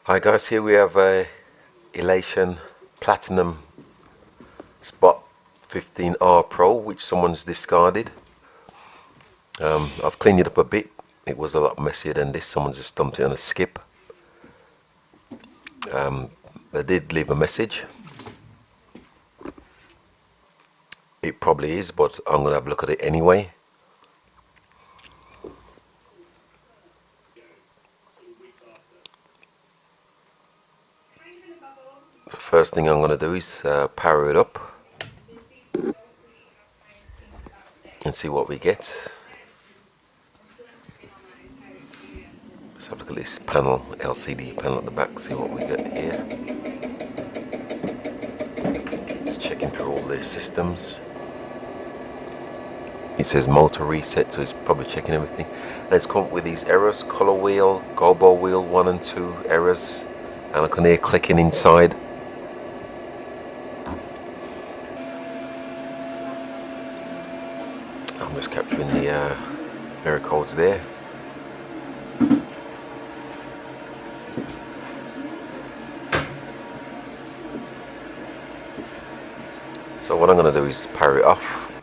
Hi guys, here we have a Elation Platinum Spot 15R Pro which someone's discarded. I've cleaned it up a bit. It was a lot messier than this. Someone just dumped it on a skip. They did leave a message. It probably is, but I'm going to have a look at it anyway. The first thing I'm going to do is power it up and see what we get. Let's have a look at this panel, LCD panel at the back, see what we get here. It's checking through all the systems. It says motor reset, so it's probably checking everything. And it's come up with these errors: color wheel, gobo wheel 1 and 2 errors, and I can hear clicking inside. I'm just capturing the error codes there. So what I'm going to do is power it off,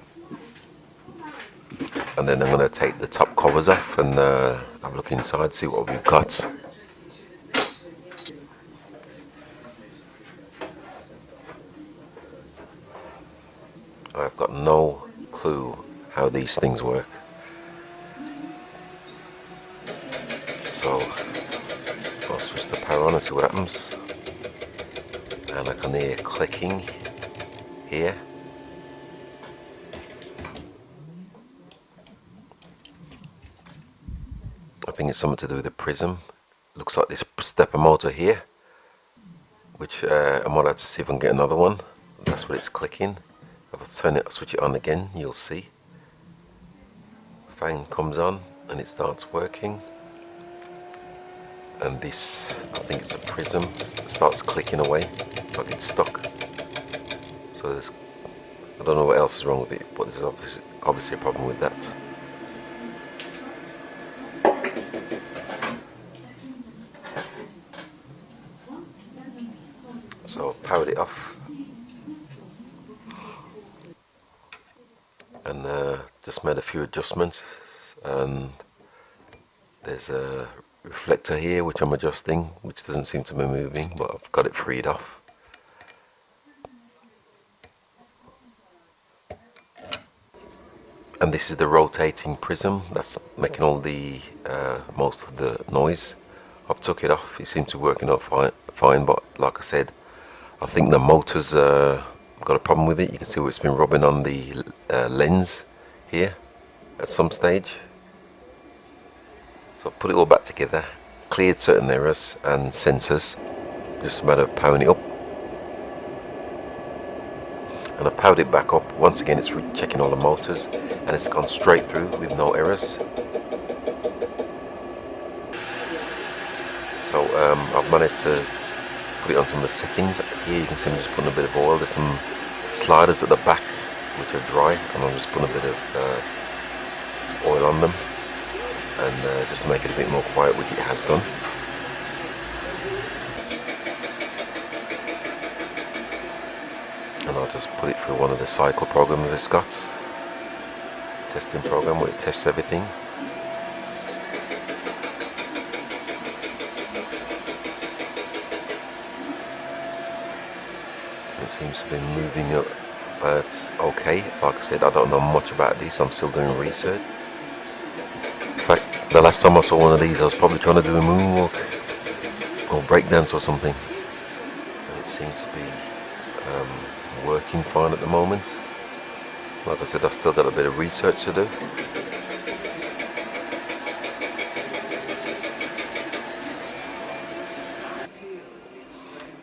and then I'm going to take the top covers off and have a look inside, see what we've got. I've got no clue how these things work. So I'll switch the power on and see what happens. And I can hear clicking here. I think it's something to do with the prism. Looks like this stepper motor here, which I might have to see if I can get another one. That's what it's clicking. If I turn it, switch it on again, you'll see. Fan comes on and it starts working. And this, I think it's a prism, starts clicking away like it's stuck. So there's, I don't know what else is wrong with it, but there's obviously a problem with that. So I've powered it off and just made a few adjustments, and there's a reflector here which I'm adjusting, which doesn't seem to be moving, but I've got it freed off. And this is the rotating prism that's making all the most of the noise. I've took it off. It seems to be working out fine, but like I said, I think the motor's got a problem with it. You can see where it's been rubbing on the lens here at some stage. So I've put it all back together, cleared certain errors and sensors. Just a matter of powering it up. And I've powered it back up. Once again, it's checking all the motors, and it's gone straight through with no errors. So I've managed to put it on some of the settings. Here you can see I'm just putting a bit of oil. There's some sliders at the back which are dry, and I'm just putting a bit of oil on them, and just to make it a bit more quiet, which it has done. And I'll just put it through one of the cycle programs it's got. Testing program where it tests everything. It seems to be moving up, but okay. Like I said, I don't know much about this. I'm still doing research. In fact, the last time I saw one of these, I was probably trying to do a moonwalk or breakdance or something. And it seems to be working fine at the moment. Like I said, I've still got a bit of research to do.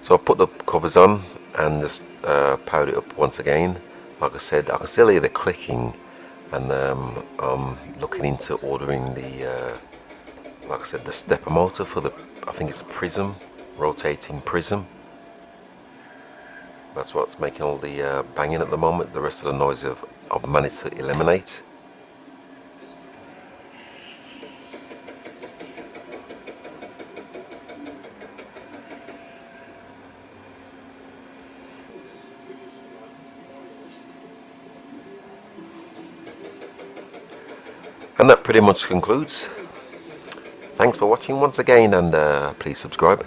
So I put the covers on and just powered it up once again. Like I said, I can still hear the clicking, and I'm looking into ordering the, like I said, the stepper motor for the, I think it's a prism, rotating prism. That's what's making all the banging at the moment. The rest of the noise I've managed to eliminate. And that pretty much concludes. Thanks for watching once again, and please subscribe.